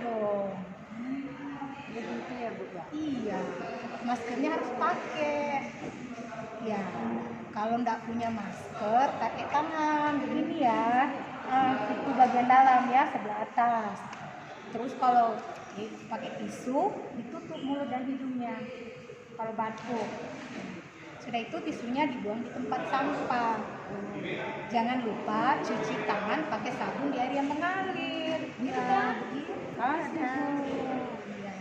dong. Begitu ya Bu ya. Iya, maskernya harus pakai. Ya, kalau nggak punya masker, pakai tangan begini ya. Itu bagian dalam ya, sebelah atas. Terus kalau pakai tisu, ditutup mulut dan hidungnya. Kalau batuk. Sudah itu tisunya dibuang di tempat sampah. Jangan lupa cuci tangan pakai sabun di air yang mengalir. Ya, begitu. Ada.